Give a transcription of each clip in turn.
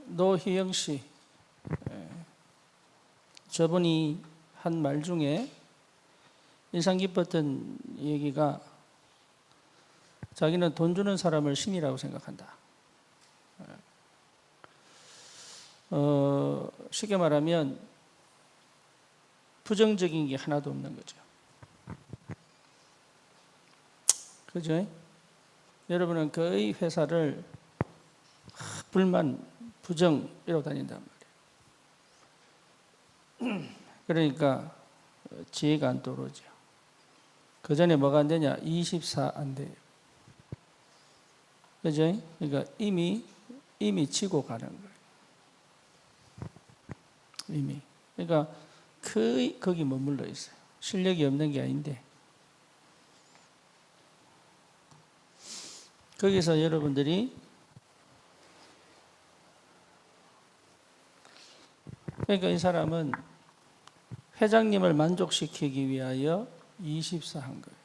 노희영 씨, 저분이 한 말 중에 인상 깊었던 얘기가 자기는 돈 주는 사람을 신이라고 생각한다. 쉽게 말하면 부정적인 게 하나도 없는 거죠. 그죠? 여러분은 거의 회사를 불만, 부정 이러고 다닌단 말이에요. 그러니까 지혜가 안 떠오르죠. 그 전에 뭐가 안 되냐? 24 안 돼요. 그죠? 그러니까 이미 지고 가는 거예요. 이미. 그러니까 거의 거기 머물러 있어요. 실력이 없는 게 아닌데. 거기서 여러분들이 그러니까 이 사람은 회장님을 만족시키기 위하여 24 한 거예요.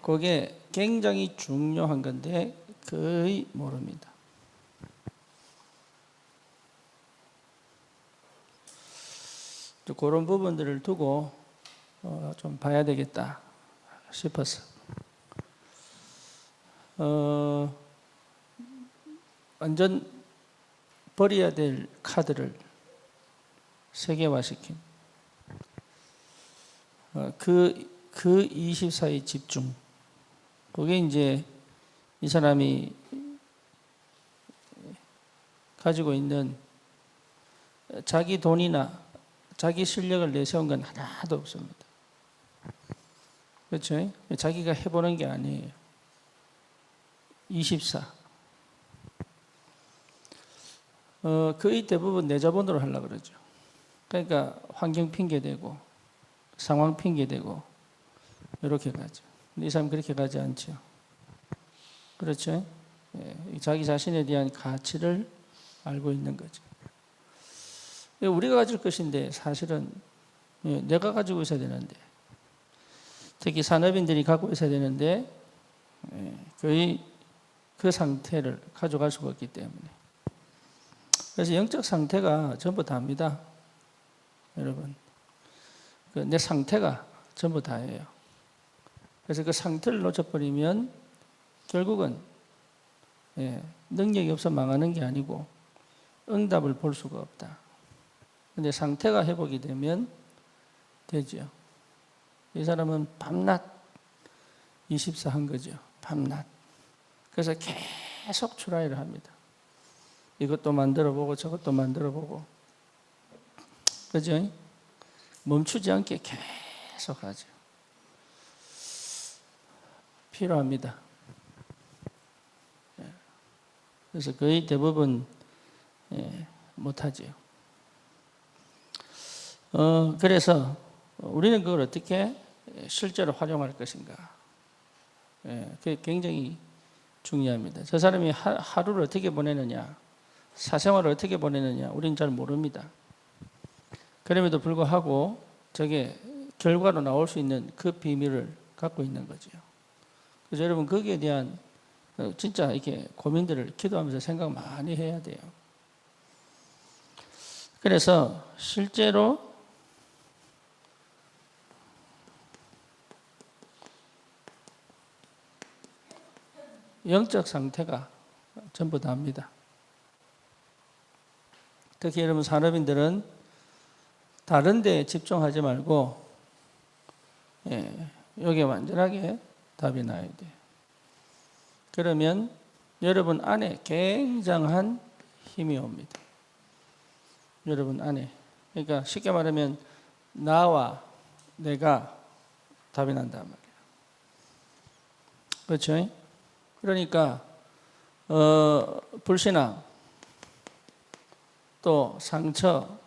그게 굉장히 중요한 건데 거의 모릅니다. 그런 부분들을 두고 좀 봐야 되겠다 싶어서 완전 버려야 될 카드를 세계화시킨 그 24의 집중, 그게 이제 이 사람이 가지고 있는 자기 돈이나 자기 실력을 내세운 건 하나도 없습니다. 그렇죠? 자기가 해보는 게 아니에요. 24. 거의 대부분 내 자본으로 하려고 그러죠. 그러니까 환경 핑계대고 상황 핑계대고 이렇게 가죠. 근데 이 사람 그렇게 가지 않죠. 그렇죠? 자기 자신에 대한 가치를 알고 있는 거죠. 우리가 가질 것인데 사실은 내가 가지고 있어야 되는데, 특히 산업인들이 갖고 있어야 되는데 거의 그 상태를 가져갈 수가 없기 때문에. 그래서 영적 상태가 전부 다입니다. 여러분, 내 상태가 전부 다예요. 그래서 그 상태를 놓쳐버리면 결국은 능력이 없어 망하는 게 아니고 응답을 볼 수가 없다. 근데 상태가 회복이 되면 되죠. 이 사람은 밤낮 24 한 거죠. 밤낮. 그래서 계속 트라이를 합니다. 이것도 만들어보고 저것도 만들어보고. 그죠? 멈추지 않게 계속 하죠. 필요합니다. 그래서 거의 대부분 못하죠. 그래서 우리는 그걸 어떻게 실제로 활용할 것인가. 그게 굉장히 중요합니다. 저 사람이 하루를 어떻게 보내느냐, 사생활을 어떻게 보내느냐, 우리는 잘 모릅니다. 그럼에도 불구하고 저게 결과로 나올 수 있는 그 비밀을 갖고 있는 거죠. 그래서 여러분 거기에 대한 진짜 이렇게 고민들을 기도하면서 생각 많이 해야 돼요. 그래서 실제로 영적 상태가 전부 다입니다. 특히 여러분 산업인들은 다른 데에 집중하지 말고 여기에 완전하게 답이 나야 돼요. 그러면 여러분 안에 굉장한 힘이 옵니다. 여러분 안에. 그러니까 쉽게 말하면 나와 내가 답이 난단 말이에요. 그렇죠? 그러니까 불신앙, 또 상처,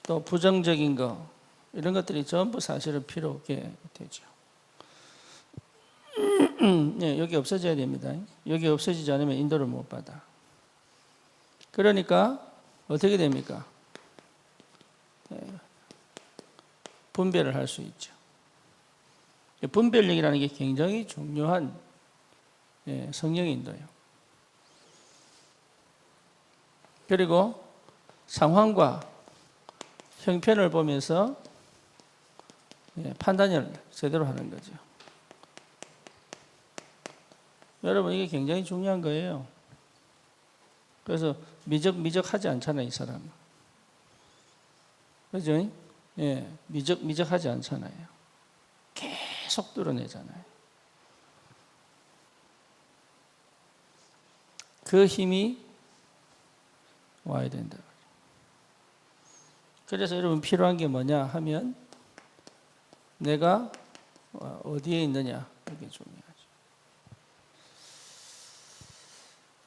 또 부정적인 거, 이런 것들이 전부 사실은 필요 없게 되죠. 여기 없어져야 됩니다. 여기 없어지지 않으면 인도를 못 받아. 그러니까 어떻게 됩니까? 분별을 할 수 있죠. 분별력이라는 게 굉장히 중요한 성령의 인도예요. 그리고 상황과 형편을 보면서 판단을 제대로 하는 거죠. 여러분, 이게 굉장히 중요한 거예요. 그래서 미적하지 않잖아요, 이 사람은. 그죠? 미적하지 않잖아요. 계속 드러내잖아요. 그 힘이 와야 된다. 그래서 여러분 필요한 게 뭐냐 하면 내가 어디에 있느냐, 이게 중요하죠.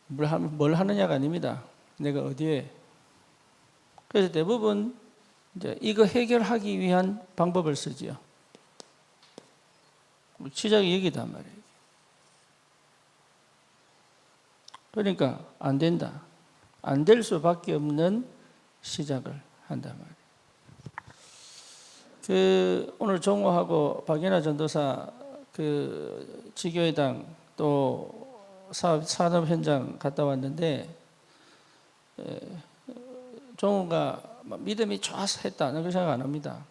뭘 하느냐가 아닙니다. 내가 어디에. 그래서 대부분 이제 이거 해결하기 위한 방법을 쓰지요. 시작이 여기단 말이에요. 그러니까 안 된다. 안 될 수밖에 없는 시작을 한단 말이에요. 오늘 종호하고 박연아 전도사 지교회당 또 산업 현장 갔다 왔는데 종호가 믿음이 좋아서 했다. 난 그렇게 생각 안 합니다.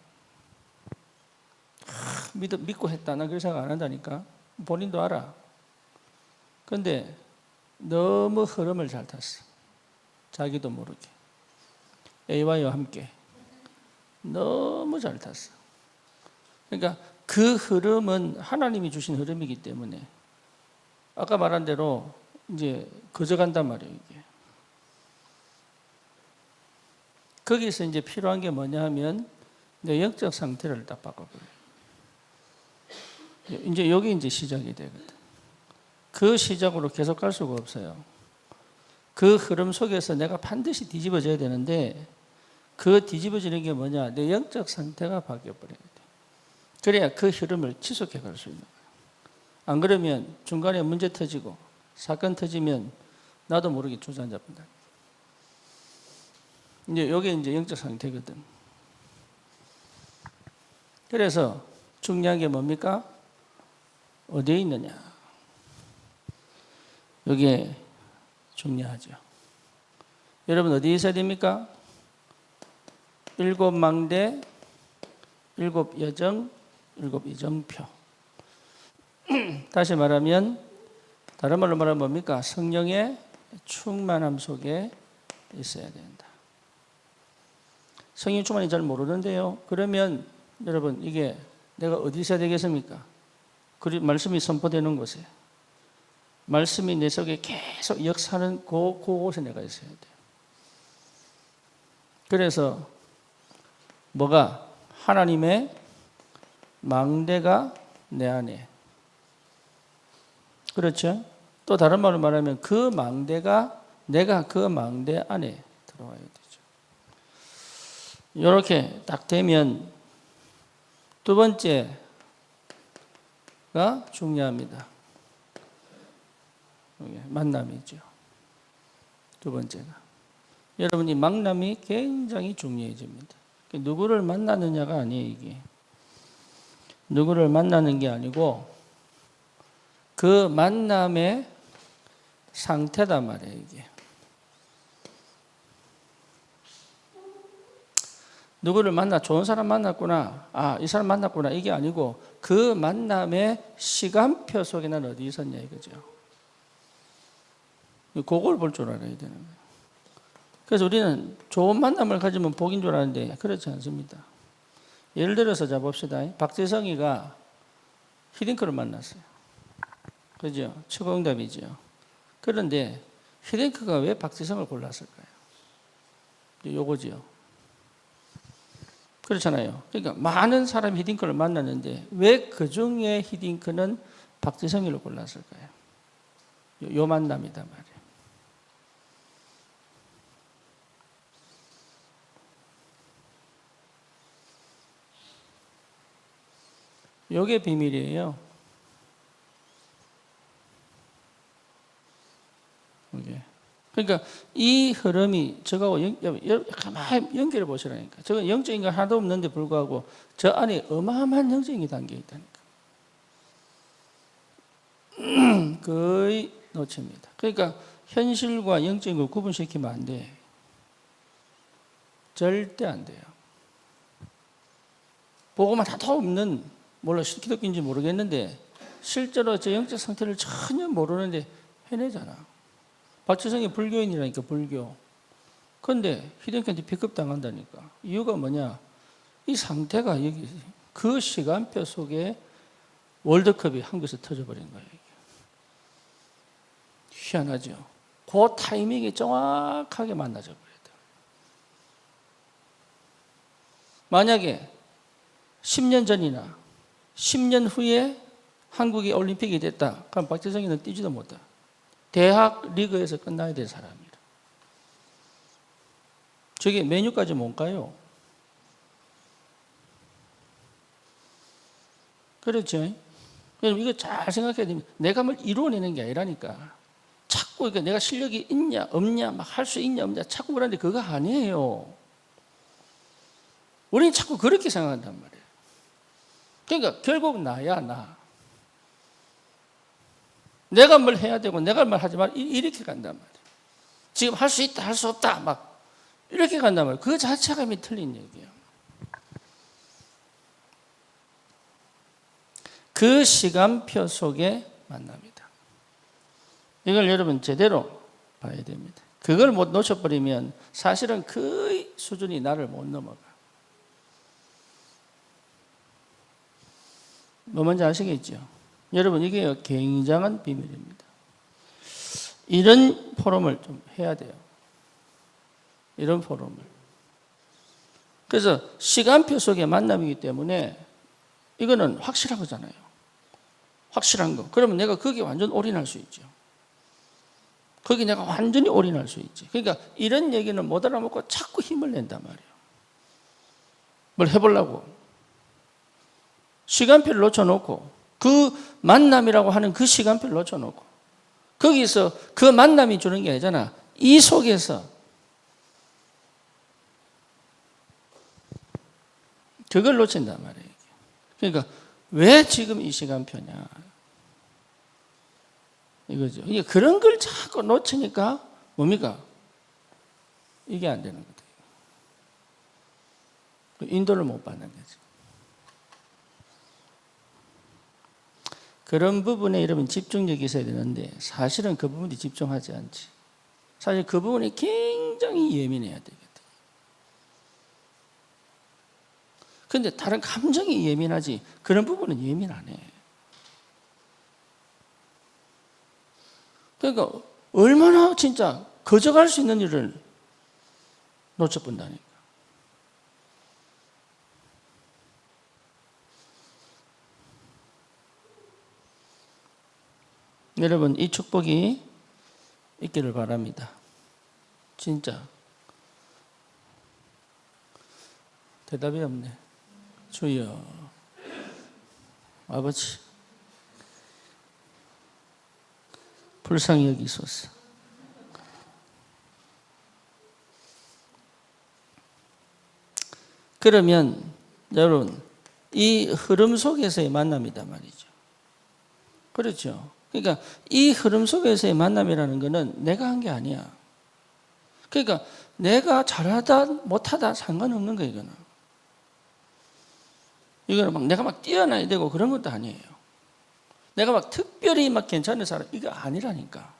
믿고 했다. 난 그렇게 생각 안 한다니까. 본인도 알아. 그런데 너무 흐름을 잘 탔어. 자기도 모르게. A와이와 함께. 너무 잘 탔어. 그러니까 그 흐름은 하나님이 주신 흐름이기 때문에 아까 말한 대로 이제 거저간단 말이에요, 이게. 거기서 이제 필요한 게 뭐냐 하면 내 영적 상태를 딱 바꿔버려요. 이제 여기 이제 시작이 되거든. 그 시작으로 계속 갈 수가 없어요. 그 흐름 속에서 내가 반드시 뒤집어져야 되는데 그 뒤집어지는 게 뭐냐? 내 영적 상태가 바뀌어버려야 돼. 그래야 그 흐름을 지속해 갈 수 있는 거예요. 안 그러면 중간에 문제 터지고 사건 터지면 나도 모르게 주저앉아본다. 이제 이게 이제 영적 상태거든. 그래서 중요한 게 뭡니까? 어디에 있느냐? 이게 중요하죠. 여러분 어디에 있어야 됩니까? 7 망대, 7 여정, 7 이정표. 다시 말하면 다른 말로 말하면 뭡니까? 성령의 충만함 속에 있어야 된다. 성령 충만이 잘 모르는데요. 그러면 여러분 이게 내가 어디 있어야 되겠습니까? 말씀이 선포되는 곳에, 말씀이 내 속에 계속 역사하는 그곳에 내가 있어야 돼요. 그래서 뭐가? 하나님의 망대가 내 안에. 그렇죠? 또 다른 말로 말하면 그 망대가 내가 그 망대 안에 들어와야 되죠. 이렇게 딱 되면 두 번째가 중요합니다. 만남이죠. 두 번째가. 여러분 이 만남이 굉장히 중요해집니다. 누구를 만나느냐가 아니에요, 이게. 누구를 만나는 게 아니고 그 만남의 상태단 말이에요, 이게. 누구를 좋은 사람 만났구나. 이 사람 만났구나. 이게 아니고 그 만남의 시간표 속에 난 어디 있었냐 이거죠. 그걸 볼 줄 알아야 되는 거예요. 그래서 우리는 좋은 만남을 가지면 복인 줄 아는데 그렇지 않습니다. 예를 들어서 봅시다. 박재성이가 히딩크를 만났어요. 그죠? 최고응답이죠. 그런데 히딩크가 왜 박재성을 골랐을까요? 요거지요. 그렇잖아요. 그러니까 많은 사람이 히딩크를 만났는데 왜 그 중에 히딩크는 박재성이를 골랐을까요? 요 만남이다 말이에요. 요게 비밀이에요. 이게. 그러니까 이 흐름이 저하고 가만히 연결해 보시라니까. 저건 영적인 거 하나도 없는데 불구하고 저 안에 어마어마한 영적인 단계가 있다니까. 거의 놓칩니다. 그러니까 현실과 영적인 걸 구분시키면 안 돼. 절대 안 돼요. 보고만 하도 없는, 몰라 기독교인지 모르겠는데 실제로 제 영적 상태를 전혀 모르는데 해내잖아. 박지성이 불교인이라니까, 불교. 그런데 히딩크한테 비급당한다니까. 이유가 뭐냐? 이 상태가 여기 그 시간표 속에 월드컵이 한국에서 터져버린 거예요. 희한하죠. 그 타이밍이 정확하게 만나져 버렸다. 만약에 10년 전이나 10년 후에 한국이 올림픽이 됐다. 그럼 박지성이는 뛰지도 못해. 대학 리그에서 끝나야 될 사람이다. 저게 메뉴까지 못 가요. 그렇죠? 그럼 이거 잘 생각해야 됩니다. 내가 뭘 이루어내는 게 아니라니까. 자꾸 내가 실력이 있냐, 없냐, 막 할 수 있냐, 없냐, 자꾸 그러는데 그거 아니에요. 우리는 자꾸 그렇게 생각한단 말이에요. 그러니까 결국 나야, 나. 내가 뭘 해야 되고, 내가 뭘 하지 말, 이렇게 간단 말이에요. 지금 할 수 있다, 할 수 없다, 막, 이렇게 간단 말이에요. 그 자체가 이미 틀린 얘기예요. 그 시간표 속에 만납니다. 이걸 여러분 제대로 봐야 됩니다. 그걸 못 놓쳐버리면 사실은 그 수준이 나를 못 넘어가. 뭐 뭔지 아시겠죠? 여러분 이게 굉장한 비밀입니다. 이런 포럼을 좀 해야 돼요. 이런 포럼을. 그래서 시간표 속의 만남이기 때문에 이거는 확실한 거잖아요. 확실한 거. 그러면 내가 거기에 완전 올인할 수 있죠. 거기 내가 완전히 올인할 수 있지. 그러니까 이런 얘기는 못 알아먹고 자꾸 힘을 낸단 말이에요. 뭘 해보려고. 시간표를 놓쳐놓고 그 만남이라고 하는 그 시간표를 놓쳐놓고 거기서 그 만남이 주는 게 아니잖아. 이 속에서 그걸 놓친단 말이에요. 그러니까 왜 지금 이 시간표냐 이거죠. 이게 그런 걸 자꾸 놓치니까 뭡니까? 이게 안 되는 거예요. 인도를 못 받는 거죠. 그런 부분에 여러분 집중력이 있어야 되는데 사실은 그 부분이 집중하지 않지. 사실 그 부분이 굉장히 예민해야 되거든. 그런데 다른 감정이 예민하지 그런 부분은 예민 안 해. 그러니까 얼마나 진짜 거저갈 수 있는 일을 놓쳐본다니까. 여러분 이 축복이 있기를 바랍니다. 진짜. 대답이 없네. 주여 아버지 불쌍히 여기소서. 그러면 여러분 이 흐름 속에서의 만남이다 말이죠. 그렇죠. 그러니까 이 흐름 속에서의 만남이라는 것은 내가 한 게 아니야. 그러니까 내가 잘하다 못하다 상관없는 거야 이거는. 이거는 막 내가 막 뛰어나야 되고 그런 것도 아니에요. 내가 막 특별히 막 괜찮은 사람 이거 아니라니까.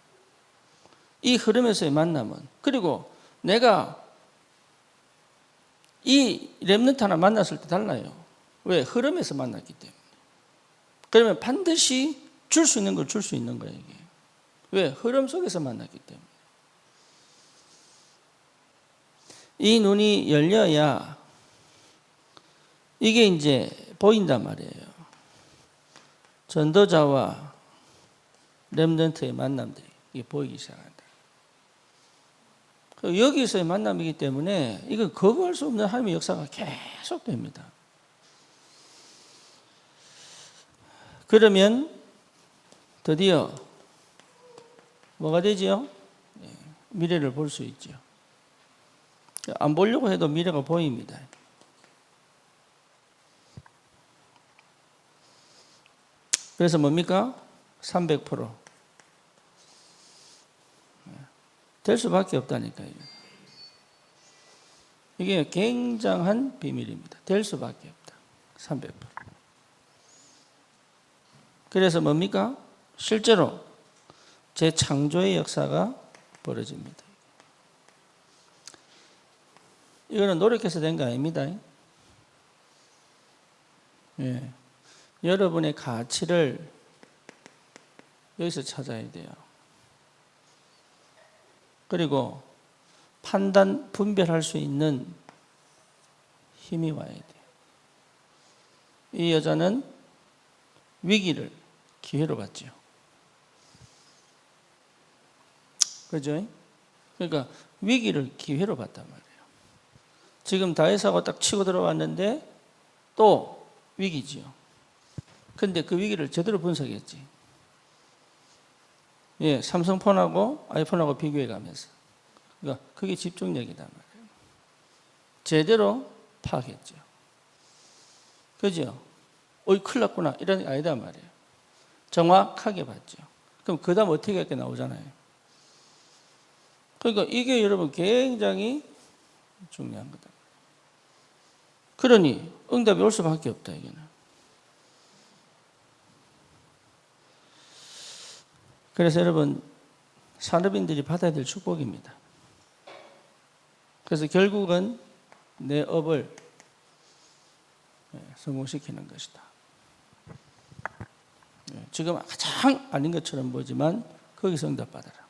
이 흐름에서의 만남은. 그리고 내가 이 렘넌트 하나 만났을 때 달라요. 왜? 흐름에서 만났기 때문에. 그러면 반드시 줄 수 있는 걸 줄 수 있는 거예요 이게. 왜? 흐름 속에서 만났기 때문에. 이 눈이 열려야 이게 이제 보인단 말이에요. 전도자와 렘넌트의 만남들이 이게 보이기 시작한다. 여기서의 만남이기 때문에 이건 거부할 수 없는 하나님의 역사가 계속됩니다. 그러면 드디어 뭐가 되지요? 미래를 볼 수 있죠. 안 보려고 해도 미래가 보입니다. 그래서 뭡니까? 300%. 될 수밖에 없다니까요. 이게 굉장한 비밀입니다. 될 수밖에 없다. 300%. 그래서 뭡니까? 실제로 재창조의 역사가 벌어집니다. 이거는 노력해서 된 거 아닙니다. 예. 여러분의 가치를 여기서 찾아야 돼요. 그리고 분별할 수 있는 힘이 와야 돼요. 이 여자는 위기를 기회로 봤죠. 그죠? 그러니까 위기를 기회로 봤단 말이에요. 지금 다윗하고 딱 치고 들어왔는데 또 위기지요. 근데 그 위기를 제대로 분석했지. 예, 삼성폰하고 아이폰하고 비교해 가면서. 그러니까 그게 집중력이단 말이에요. 제대로 파악했죠. 그죠? 어이, 큰일 났구나. 이런 게 아니단 말이에요. 정확하게 봤죠. 그럼 그 다음 어떻게 할게 나오잖아요. 그러니까 이게 여러분 굉장히 중요한 거다. 그러니 응답이 올 수밖에 없다, 이게는. 그래서 여러분, 산업인들이 받아야 될 축복입니다. 그래서 결국은 내 업을 성공시키는 것이다. 지금 가장 아닌 것처럼 보지만 거기서 응답받아라.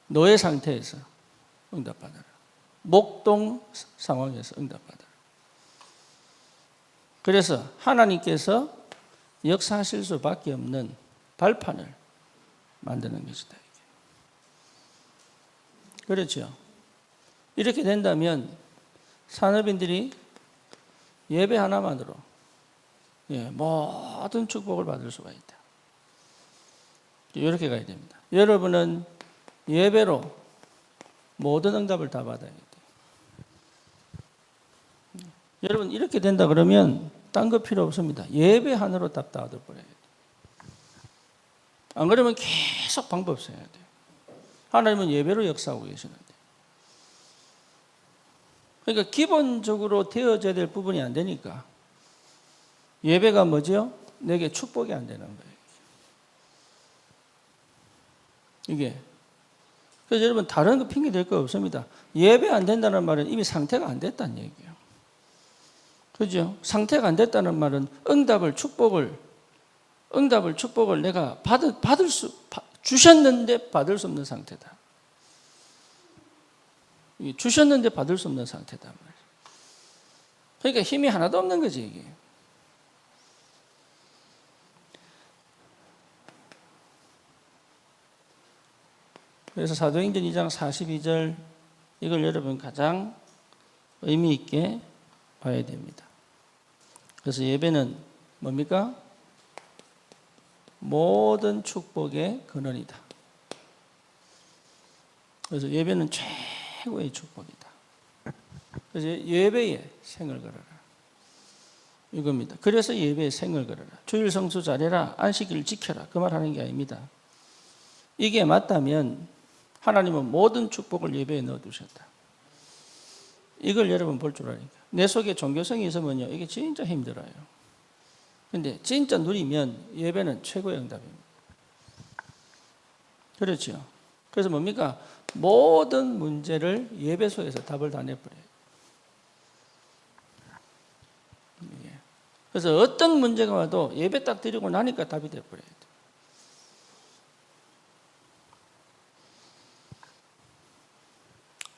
노예 상태에서 응답받아라. 목동 상황에서 응답받아라. 그래서 하나님께서 역사하실 수밖에 없는 발판을 만드는 것이다. 그렇죠. 이렇게 된다면 산업인들이 예배 하나만으로 모든 축복을 받을 수가 있다. 이렇게 가야 됩니다. 여러분은 예배로 모든 응답을 다 받아야 돼요. 여러분 이렇게 된다 그러면 딴 거 필요 없습니다. 예배 하나로 답 다 얻어버려야 돼요. 안 그러면 계속 방법 써야 돼요. 하나님은 예배로 역사하고 계시는데. 그러니까 기본적으로 되어져야 될 부분이 안 되니까 예배가 뭐죠? 내게 축복이 안 되는 거예요. 이게. 그래서 여러분 다른 거 핑계 댈 거 없습니다. 예배 안 된다는 말은 이미 상태가 안 됐다는 얘기예요. 그죠? 상태가 안 됐다는 말은 축복을 내가 주셨는데 받을 수 없는 상태다. 주셨는데 받을 수 없는 상태다. 그러니까 힘이 하나도 없는 거지, 이게. 그래서 사도행전 2장 42절 이걸 여러분 가장 의미 있게 봐야 됩니다. 그래서 예배는 뭡니까? 모든 축복의 근원이다. 그래서 예배는 최고의 축복이다. 그래서 예배에 생을 걸어라. 이겁니다. 그래서 예배에 생을 걸어라. 주일 성수 잘해라. 안식일을 지켜라. 그 말 하는 게 아닙니다. 이게 맞다면 하나님은 모든 축복을 예배에 넣어두셨다. 이걸 여러분 볼 줄 아니까. 내 속에 종교성이 있으면요. 이게 진짜 힘들어요. 근데 진짜 누리면 예배는 최고의 응답입니다. 그렇죠. 그래서 뭡니까? 모든 문제를 예배 속에서 답을 다 내버려요. 그래서 어떤 문제가 와도 예배 딱 드리고 나니까 답이 돼버려요.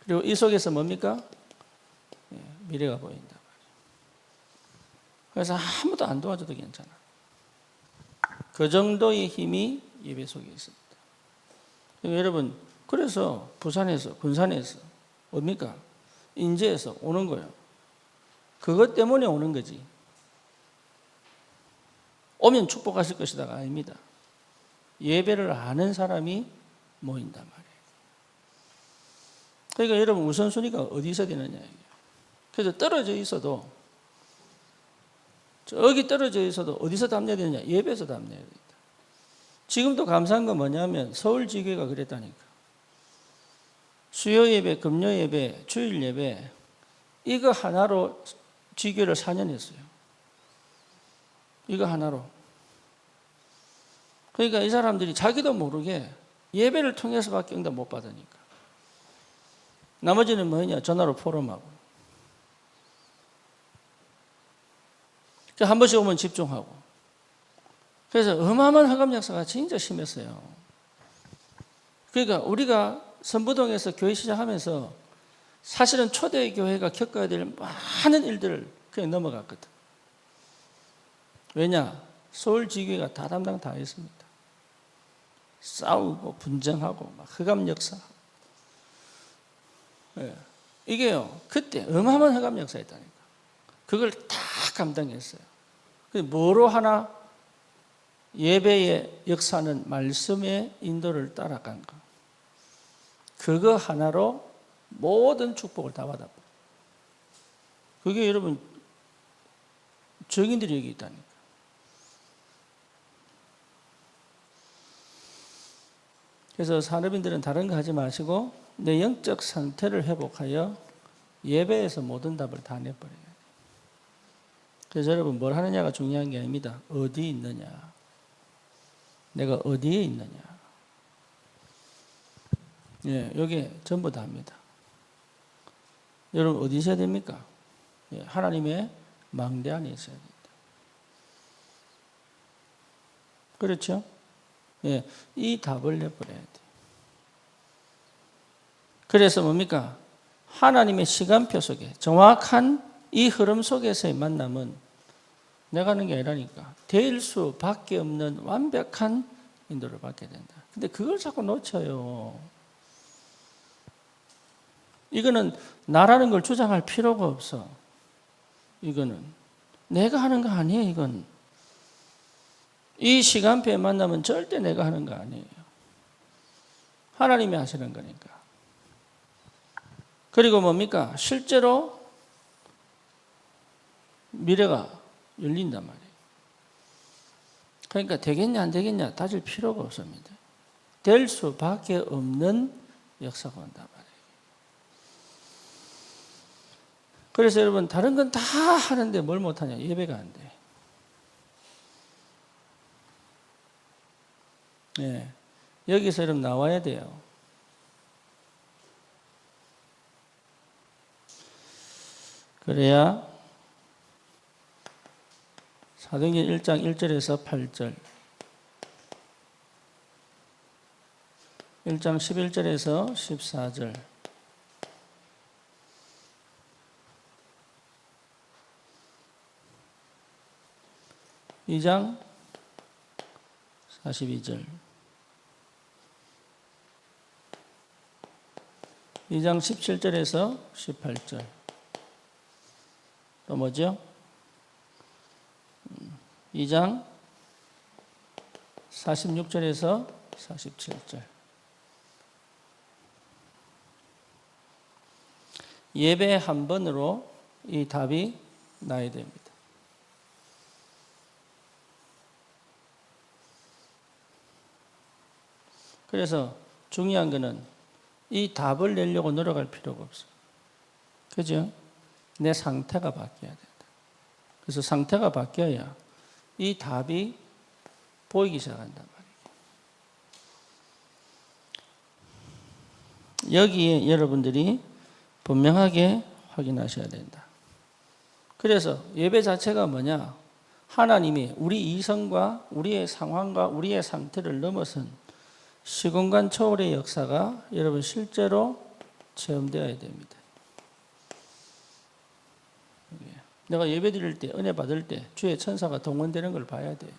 그리고 이 속에서 뭡니까? 미래가 보인다. 그래서 아무도 안 도와줘도 괜찮아. 그 정도의 힘이 예배 속에 있습니다. 여러분, 그래서 부산에서, 군산에서, 뭡니까? 인제에서 오는 거예요. 그것 때문에 오는 거지. 오면 축복하실 것이다가 아닙니다. 예배를 아는 사람이 모인단 말이에요. 그러니까 여러분 우선순위가 어디서 되느냐. 그래서 떨어져 있어도 저기 떨어져 있어도 어디서 답내야 되느냐? 예배에서 답내야 된다. 지금도 감사한 건 뭐냐면 서울지교회가 그랬다니까. 수요 예배, 금요 예배, 주일 예배 이거 하나로 지교를 4년 했어요. 이거 하나로. 그러니까 이 사람들이 자기도 모르게 예배를 통해서밖에 응답 못 받으니까. 나머지는 뭐냐? 전화로 포럼하고. 한 번씩 오면 집중하고. 그래서 어마어마한 흑암 역사가 진짜 심했어요. 그러니까 우리가 선부동에서 교회 시작하면서 사실은 초대교회가 겪어야 될 많은 일들을 그냥 넘어갔거든. 왜냐? 서울지교회가 다 담당 다 했습니다. 싸우고 분쟁하고 막 흑암 역사. 예. 이게요, 그때 어마어마한 흑암 역사였다니까. 그걸 다 감당했어요. 뭐로 하나? 예배의 역사는 말씀의 인도를 따라간 거. 그거 하나로 모든 축복을 다 받았고. 그게 여러분, 증인들이 여기 있다니까. 그래서 산업인들은 다른 거 하지 마시고 내 영적 상태를 회복하여 예배에서 모든 답을 다 내버려요. 그래서 여러분 뭘 하느냐가 중요한 게 아닙니다. 어디 있느냐. 내가 어디에 있느냐. 예, 여기 전부 다 합니다. 여러분 어디 있어야 됩니까? 예, 하나님의 망대 안에 있어야 됩니다. 그렇죠? 예, 이 답을 내버려야 돼. 그래서 뭡니까? 하나님의 시간표 속에 정확한 이 흐름 속에서의 만남은 내가 하는 게 아니라니까. 될 수밖에 없는 완벽한 인도를 받게 된다. 근데 그걸 자꾸 놓쳐요. 이거는 나라는 걸 주장할 필요가 없어. 이거는 내가 하는 거 아니에요. 이건 이 시간표에 만나면 절대 내가 하는 거 아니에요. 하나님이 하시는 거니까. 그리고 뭡니까? 실제로 미래가 열린단 말이에요. 그러니까 되겠냐 안 되겠냐 따질 필요가 없습니다. 될 수밖에 없는 역사가 온단 말이에요. 그래서 여러분 다른 건 다 하는데 뭘 못하냐? 예배가 안 돼. 네. 여기서 여러분 나와야 돼요. 그래야 사도행전 1장 1절에서 8절 1장 11절에서 14절 2장 42절 2장 17절에서 18절 또 뭐죠? 2장 46절에서 47절 예배 한 번으로 이 답이 나야 됩니다. 그래서 중요한 것은 이 답을 내려고 노력할 필요가 없어요. 그죠? 내 상태가 바뀌어야 된다. 그래서 상태가 바뀌어야 이 답이 보이기 시작한단 말이에요. 여기에 여러분들이 분명하게 확인하셔야 된다. 그래서 예배 자체가 뭐냐? 하나님이 우리 이성과 우리의 상황과 우리의 상태를 넘어선 시공간 초월의 역사가 여러분 실제로 체험되어야 됩니다. 내가 예배 드릴 때, 은혜 받을 때 주의 천사가 동원되는 걸 봐야 돼.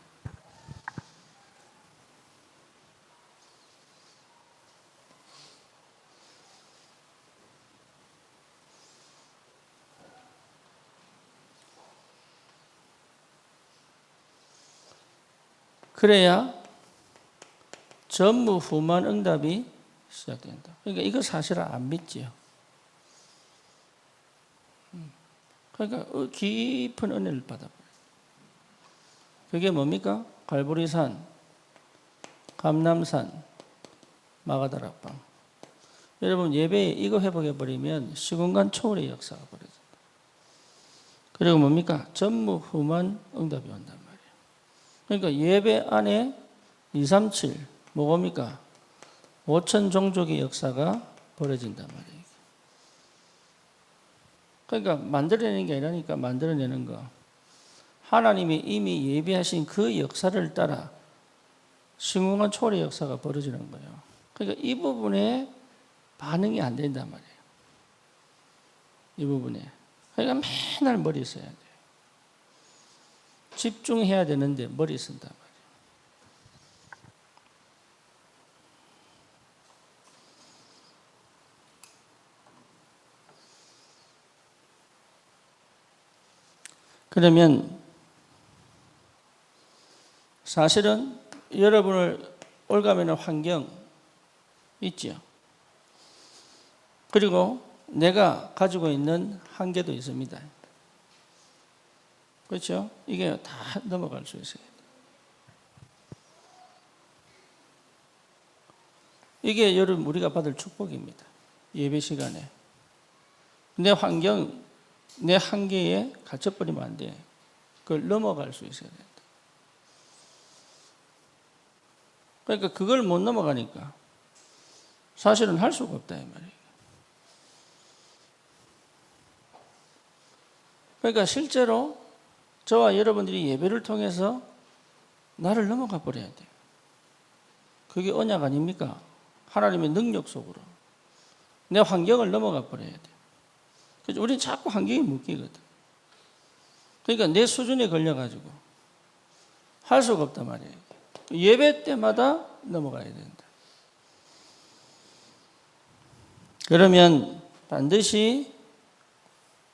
그래야 전무후무한 응답이 시작된다. 그러니까 이거 사실은 안 믿지요. 그러니까 깊은 은혜를 받아버려요. 그게 뭡니까? 갈보리산, 감남산, 마가다락방. 여러분 예배에 이거 회복해버리면 시공간 초월의 역사가 벌어진다. 그리고 뭡니까? 전무후무한 응답이 온단 말이에요. 그러니까 예배 안에 237 뭡니까? 5천 종족의 역사가 벌어진단 말이에요. 그러니까 만들어내는 게 아니라니까 만들어내는 거. 하나님이 이미 예비하신 그 역사를 따라 시공간 초월의 역사가 벌어지는 거예요. 그러니까 이 부분에 반응이 안 된단 말이에요. 이 부분에. 그러니까 맨날 머리 써야 돼요. 집중해야 되는데 머리 쓴단 말이에요. 그러면 사실은 여러분을 올가매는 환경 있죠. 그리고 내가 가지고 있는 한계도 있습니다. 그렇죠? 이게 다 넘어갈 수 있어요. 이게 여러분 우리가 받을 축복입니다. 예배 시간에. 내 환경, 내 한계에 갇혀버리면 안 돼. 그걸 넘어갈 수 있어야 된다. 그러니까 그걸 못 넘어가니까 사실은 할 수가 없다 이 말이에요. 그러니까 실제로 저와 여러분들이 예배를 통해서 나를 넘어가 버려야 돼요. 그게 언약 아닙니까? 하나님의 능력 속으로 내 환경을 넘어가 버려야 돼요. 그래서 우리는 자꾸 환경에 묶이거든. 그러니까 내 수준에 걸려가지고 할 수가 없단 말이에요. 예배 때마다 넘어가야 된다. 그러면 반드시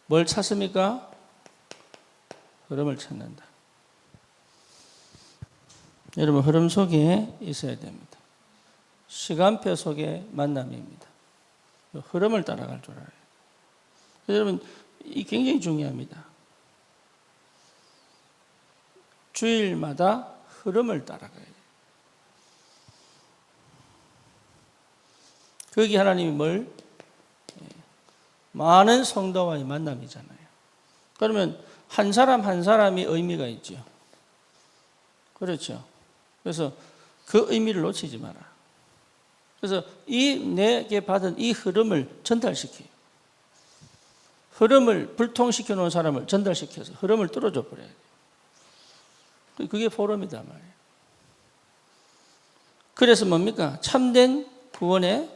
뭘 찾습니까? 흐름을 찾는다. 여러분 흐름 속에 있어야 됩니다. 시간표 속의 만남입니다. 흐름을 따라갈 줄 알아요. 여러분 이 굉장히 중요합니다. 주일마다 흐름을 따라가야 돼요. 거기 하나님이 뭘? 많은 성도와의 만남이잖아요. 그러면 한 사람 한 사람이 의미가 있죠. 그렇죠. 그래서 그 의미를 놓치지 마라. 그래서 이 내게 받은 이 흐름을 전달시켜요. 흐름을 불통시켜 놓은 사람을 전달시켜서 흐름을 뚫어줘 버려야 돼요. 그게 포럼이다 말이에요. 그래서 뭡니까? 참된 구원의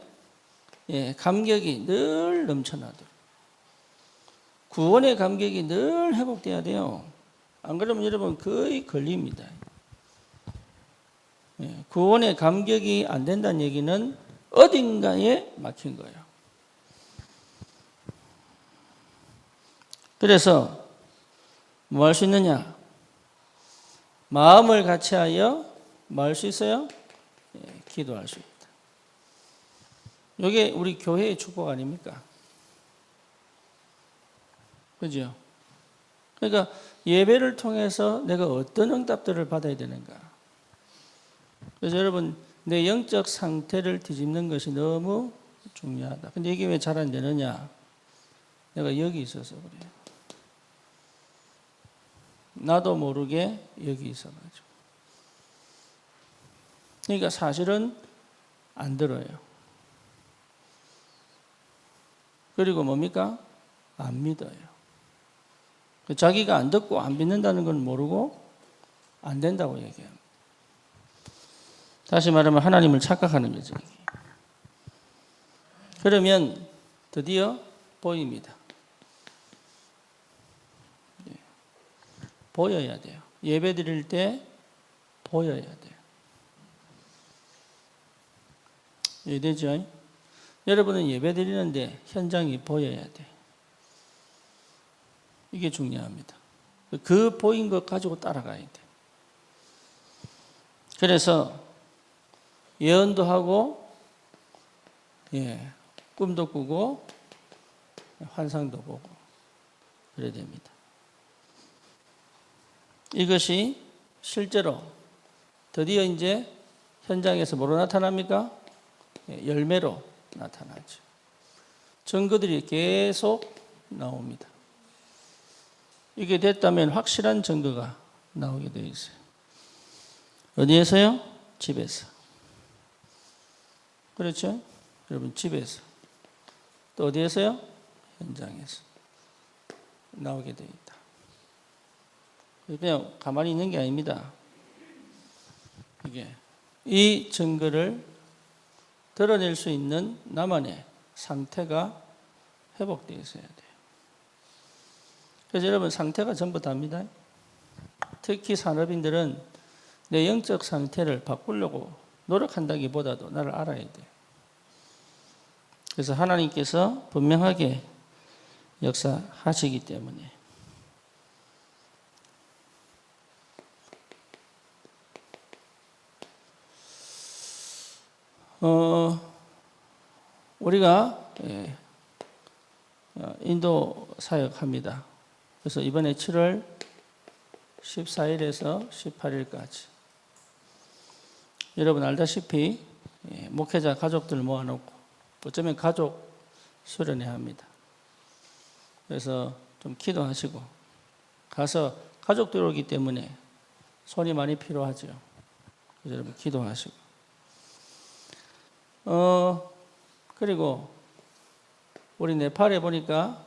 감격이 늘 넘쳐나도록. 구원의 감격이 늘 회복돼야 돼요. 안 그러면 여러분 거의 걸립니다. 구원의 감격이 안 된다는 얘기는 어딘가에 막힌 거예요. 그래서 뭐 할 수 있느냐? 마음을 같이하여 뭐 할 수 있어요? 기도할 수 있다. 이게 우리 교회의 축복 아닙니까? 그죠? 그러니까 예배를 통해서 내가 어떤 응답들을 받아야 되는가? 그래서 여러분 내 영적 상태를 뒤집는 것이 너무 중요하다. 근데 이게 왜 잘 안 되느냐? 내가 여기 있어서 그래요. 나도 모르게 여기 있어가지고. 그러니까 사실은 안 들어요. 그리고 뭡니까? 안 믿어요. 자기가 안 듣고 안 믿는다는 건 모르고 안 된다고 얘기합니다. 다시 말하면 하나님을 착각하는 거죠. 그러면 드디어 보입니다. 보여야 돼요. 예배 드릴 때 보여야 돼요. 이해되죠? 여러분은 예배 드리는데 현장이 보여야 돼요. 이게 중요합니다. 그 보인 것 가지고 따라가야 돼요. 그래서 예언도 하고 꿈도 꾸고 환상도 보고 그래야 됩니다. 이것이 실제로 드디어 이제 현장에서 뭐로 나타납니까? 열매로 나타나죠. 증거들이 계속 나옵니다. 이게 됐다면 확실한 증거가 나오게 되어 있어요. 어디에서요? 집에서. 그렇죠? 여러분, 집에서. 또 어디에서요? 현장에서. 나오게 되어 있다. 그냥 가만히 있는 게 아닙니다. 이게 이 증거를 드러낼 수 있는 나만의 상태가 회복되어 있어야 돼요. 그래서 여러분, 상태가 전부 다입니다. 특히 산업인들은 내 영적 상태를 바꾸려고 노력한다기보다도 나를 알아야 돼요. 그래서 하나님께서 분명하게 역사하시기 때문에 우리가 인도 사역합니다. 그래서 이번에 7월 14일에서 18일까지 여러분 알다시피 목회자 가족들 모아놓고 어쩌면 가족 수련회 합니다. 그래서 좀 기도하시고 가서 가족들 오기 때문에 손이 많이 필요하죠. 그래서 여러분 기도하시고 그리고 우리 네팔에 보니까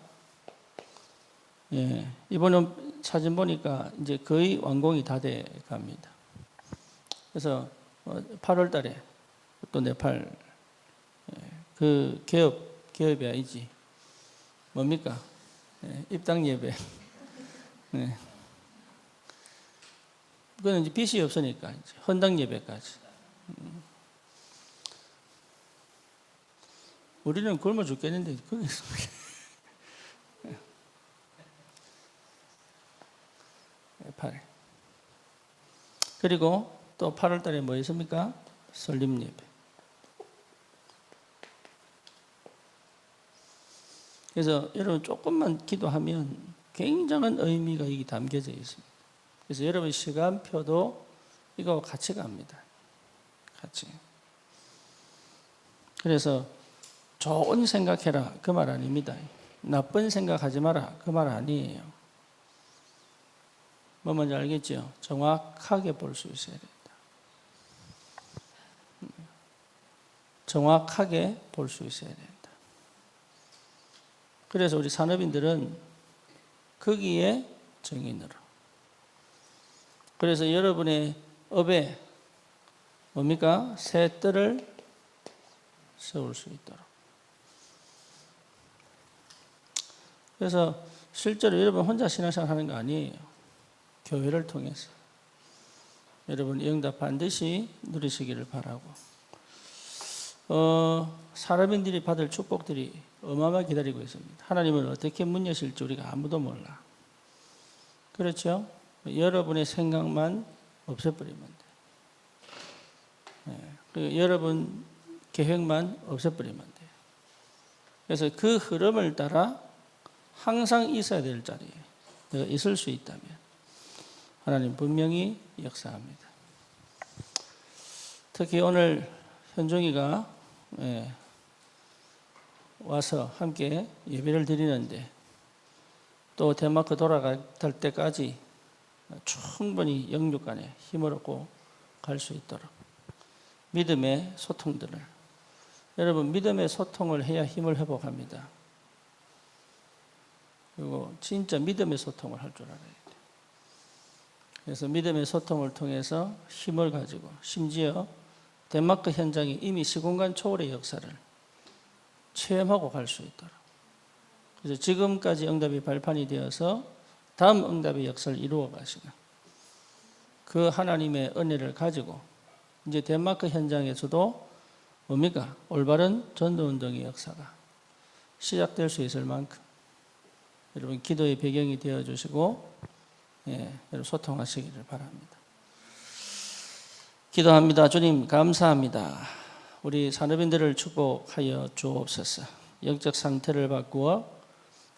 이번에 사진 보니까 이제 거의 완공이 다 돼 갑니다. 그래서 8월 달에 또 네팔 그 기업이 아니지 뭡니까? 입당 예배. 그거는 이제 빚이 없으니까 이제 헌당 예배까지. 우리는 굶어 죽겠는데 그게 네팔. 그리고 또 8월 달에 뭐 있습니까? 설립 예배. 그래서 여러분 조금만 기도하면 굉장한 의미가 여기 담겨져 있습니다. 그래서 여러분 시간표도 이거 같이 갑니다. 같이. 그래서 좋은 생각해라 그 말 아닙니다. 나쁜 생각하지 마라 그 말 아니에요. 뭐 뭔지 알겠죠? 정확하게 볼 수 있어야 된다. 정확하게 볼 수 있어야 된다. 그래서 우리 산업인들은 거기에 정인으로. 그래서 여러분의 업에 뭡니까? 새 뜰을 세울 수 있도록. 그래서 실제로 여러분 혼자 신앙생활 하는 거 아니에요. 교회를 통해서. 여러분 영답 반드시 누리시기를 바라고. 사람인들이 받을 축복들이 어마어마하게 기다리고 있습니다. 하나님은 어떻게 문 여실지 우리가 아무도 몰라. 그렇죠? 여러분의 생각만 없애버리면 돼. 그리고 여러분 계획만 없애버리면 돼. 그래서 그 흐름을 따라 항상 있어야 될 자리에 내가 있을 수 있다면 하나님 분명히 역사합니다. 특히 오늘 현종이가 와서 함께 예배를 드리는데 또 덴마크 돌아갈 때까지 충분히 영육간에 힘을 얻고 갈 수 있도록 믿음의 소통들을 여러분 믿음의 소통을 해야 힘을 회복합니다. 그리고 진짜 믿음의 소통을 할 줄 알아야 돼요. 그래서 믿음의 소통을 통해서 힘을 가지고 심지어 덴마크 현장이 이미 시공간 초월의 역사를 체험하고 갈 수 있도록. 그래서 지금까지 응답이 발판이 되어서 다음 응답의 역사를 이루어 가시고 그 하나님의 은혜를 가지고 이제 덴마크 현장에서도 뭡니까? 올바른 전도운동의 역사가 시작될 수 있을 만큼 여러분 기도의 배경이 되어주시고 여러분 소통하시기를 바랍니다. 기도합니다. 주님 감사합니다. 우리 산업인들을 축복하여 주옵소서. 영적 상태를 바꾸어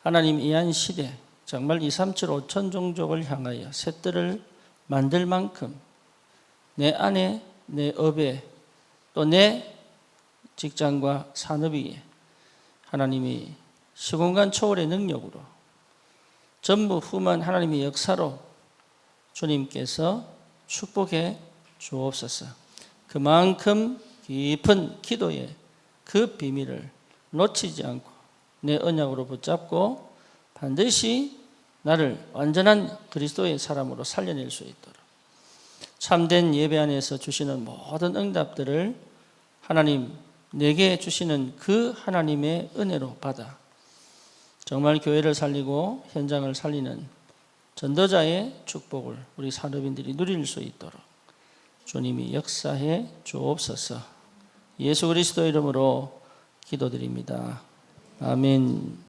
하나님 이한 시대 정말 237 5천 종족을 향하여 새 뜰을 만들 만큼 내 안에 내 업에 또 내 직장과 산업 위에 하나님이 시공간 초월의 능력으로 전무후무한 하나님의 역사로 주님께서 축복해 주옵소서. 그만큼 깊은 기도의 그 비밀을 놓치지 않고 내 언약으로 붙잡고 반드시 나를 완전한 그리스도의 사람으로 살려낼 수 있도록 참된 예배 안에서 주시는 모든 응답들을 하나님 내게 주시는 그 하나님의 은혜로 받아 정말 교회를 살리고 현장을 살리는 전도자의 축복을 우리 산업인들이 누릴 수 있도록 주님이 역사해 주옵소서. 예수 그리스도 이름으로 기도드립니다. 아멘.